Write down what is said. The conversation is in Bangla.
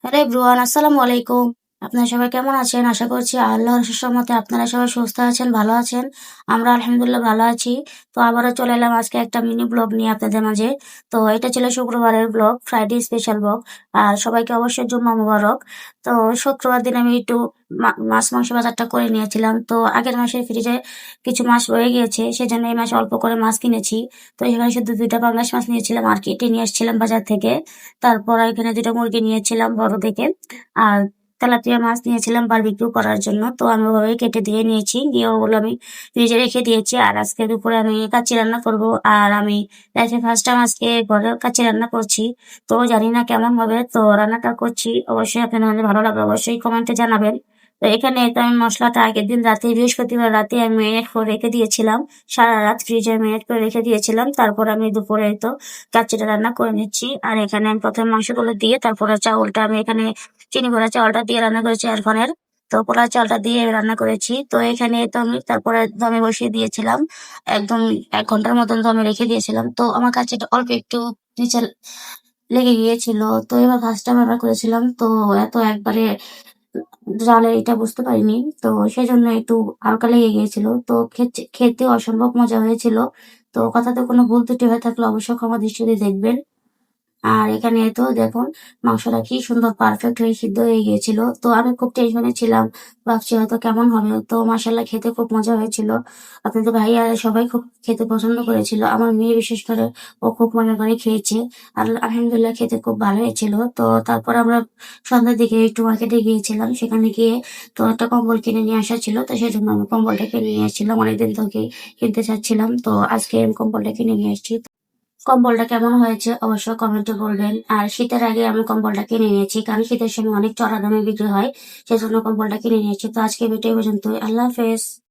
হ্যালো এভরিওয়ান, আসসালামু আলাইকুম। আপনারা সবাই কেমন আছেন? আশা করছি আল্লাহর রহমতে আপনারা সবাই সুস্থ আছেন, ভালো আছেন। আমরা আলহামদুলিল্লাহ ভালো আছি। তো আবারও চলে এলাম আজকে একটা মিনি ব্লগ নিয়ে আপনাদের মাঝে। তো এটা ছিল শুক্রবারের ব্লগ, ফ্রাইডে স্পেশাল ব্লগ। আর সবাইকে অবশ্যই জুম্মা মুবারক। তো শুক্রবার দিন আমি একটু মাছ মাংস বাজারটা করে নিয়েছিলাম। তো আগের মাসে ফ্রিজে কিছু মাছ রয়ে গিয়েছে, সেজন্য এই মাসে অল্প করে মাছ কিনেছি। তো এখানে শুধু 2টা পাঙ্গাস মাছ নিয়েছিলাম আর কেটে নিয়ে এসেছিলাম বাজার থেকে। তারপর এখানে 2টা মুরগি নিয়েছিলাম বড় দেখে। আর তেলাপিয়া মাছ নিয়েছিলাম বারবিকিউ করার জন্য। তো আমি ওভাবেই কেটে দিয়ে নিয়েছি। দিয়ে ওগুলো আমি ফ্রিজে রেখে দিয়েছি। আর আজকে দুপুরে আমি কাচ্চি রান্না করব। আর আমি লাইফে ফার্স্ট টাইম আজকে ঘরে কাচ্চি রান্না করছি। তো জানি না কেমন হবে। তো রান্নাটা করছি। অবশ্যই আপনাদের ভালো লাগবে। অবশ্যই কমেন্টে জানাবেন। তো এখানে তো আমি মশলাটা আগের দিন রাতে বৃহস্পতিবার রাতে আমি ম্যারিনেট করে রেখে দিয়েছিলাম। সারা রাত ফ্রিজে ম্যারিনেট করে রেখে দিয়েছিলাম। তারপর আমি দুপুরে তো কাচ্চিটা রান্না করে নিচ্ছি। আর এখানে আমি প্রথমে মাংসগুলো দিয়ে তারপরে চাউলটা আমি এখানে চিনি গুঁড়া চাউলটা দিয়ে রান্না করেছি আরফানের। তো পোলাও চালটা দিয়ে রান্না করেছি। তো এখানে তো আমি তারপরে দমে বসিয়ে দিয়েছিলাম। একদম 1 ঘন্টার মতন দমে রেখে দিয়েছিলাম। তো আমার কাছে এটা অল্প একটু নিচে লেগে গিয়েছিল। তো এবার ফার্স্ট টাইম রান্না করেছিলাম। তো এত একবারে জালে এটা বুঝতে পারিনি। তো সেজন্য একটু হালকা লেগে গিয়েছিল। তো খেতে অসম্ভব মজা হয়েছিল। তো কথাতে কোনো ভুল ত্রুটি হয়ে থাকলে অবশ্যই ক্ষমা দৃষ্টিতে দেখবেন। আর এখানে তো দেখুন মাংসটা কি সুন্দর পারফেক্ট হয়ে সিদ্ধ হয়ে গিয়েছিল। তো আমি খুব টেনশনে ছিলাম, ভাবছি হয়তো কেমন হবে। তো মাসাল্লাহ খেতে খুব মজা হয়েছিল। আপনাদের ভাইয়া সবাই খুব খেতে পছন্দ করেছিল, আমার মেয়ে বিশেষ করে। ও খুব মনে করে খেয়েছে। আর আলহামদুলিল্লাহ খেতে খুব ভালো হয়েছিল। তো তারপর আমরা সন্ধ্যার দিকে একটু মার্কেটে গিয়েছিলাম। সেখানে গিয়ে তো একটা কম্বল কিনে নিয়ে আসা ছিল। তো সেজন্য আমি কম্বলটা কিনে নিয়ে এসেছিলাম, অনেকদিন থেকে কিনতে চাচ্ছিলাম। তো আজকে আমি কম্বলটা কিনে নিয়ে এসেছি। কম্বলটা কেমন হয়েছে অবশ্যই কমেন্টে বলবেন। আর শীতের আগে আমি কম্বলটা কিনে নিয়েছি, কারণ শীতের সময় অনেক চড়া দামে বিক্রি হয়। সেজন্য কম্বলটা কিনে নিয়েছি। তো আজকে ভিডিও পর্যন্তই। আল্লাহ হাফেজ।